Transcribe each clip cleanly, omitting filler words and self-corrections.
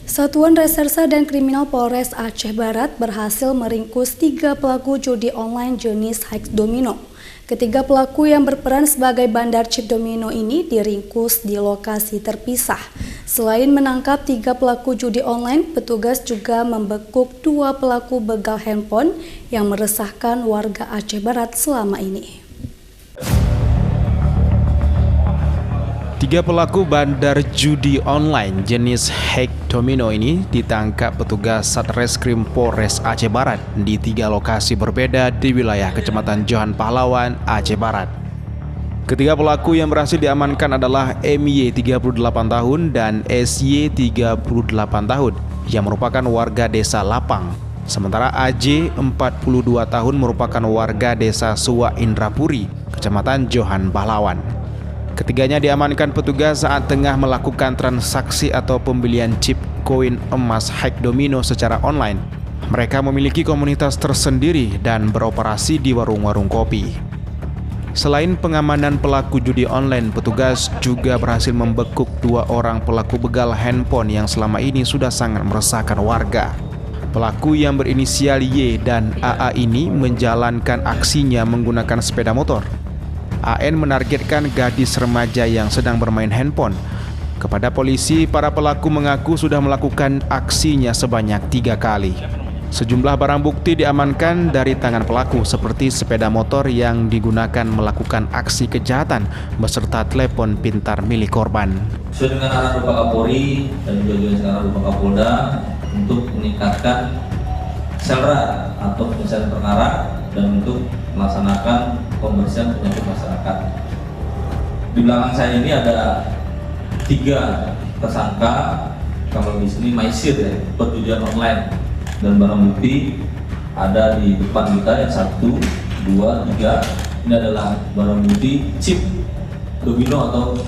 Satuan Reserse dan Kriminal Polres Aceh Barat berhasil meringkus 3 pelaku judi online jenis Hex Domino. Ketiga pelaku yang berperan sebagai bandar chip domino ini diringkus di lokasi terpisah. Selain menangkap 3 pelaku judi online, petugas juga membekuk 2 pelaku begal handphone yang meresahkan warga Aceh Barat selama ini. 3 pelaku bandar judi online jenis Hex Domino ini ditangkap petugas Satreskrim Polres Aceh Barat di 3 lokasi berbeda di wilayah Kecamatan Johan Pahlawan, Aceh Barat. Ketiga pelaku yang berhasil diamankan adalah MY 38 tahun dan SY 38 tahun yang merupakan warga desa Lapang. Sementara AJ 42 tahun merupakan warga desa Suwa Indrapuri, Kecamatan Johan Pahlawan. Ketiganya diamankan petugas saat tengah melakukan transaksi atau pembelian chip koin emas Hex Domino secara online. Mereka memiliki komunitas tersendiri dan beroperasi di warung-warung kopi. Selain pengamanan pelaku judi online, petugas juga berhasil membekuk 2 orang pelaku begal handphone yang selama ini sudah sangat meresahkan warga. Pelaku yang berinisial Y dan AA ini menjalankan aksinya menggunakan sepeda motor. AN menargetkan gadis remaja yang sedang bermain handphone. Kepada polisi, para pelaku mengaku sudah melakukan aksinya sebanyak 3 kali. Sejumlah barang bukti diamankan dari tangan pelaku seperti sepeda motor yang digunakan melakukan aksi kejahatan beserta telepon pintar milik korban. Sesuai dengan arahan Bapak Kapolri dan juga arahan Bapak Kapolda untuk meningkatkan selera atau penyelesaian perkara dan untuk melaksanakan pembersihan penyakit masyarakat. Di belakang saya ini ada 3 tersangka, kalau di sini maisir ya, perjudian online, dan barang bukti ada di depan kita yang 1, 2, 3. Ini adalah barang bukti chip domino atau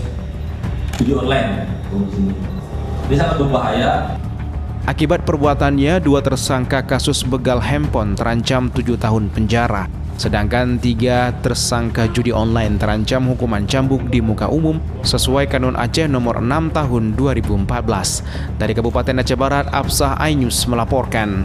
judi online. Ini sangat berbahaya. Akibat perbuatannya, 2 tersangka kasus begal handphone terancam 7 tahun penjara. Sedangkan 3 tersangka judi online terancam hukuman cambuk di muka umum sesuai Kanun Aceh nomor 6 tahun 2014. Dari Kabupaten Aceh Barat, Absah Ainus melaporkan.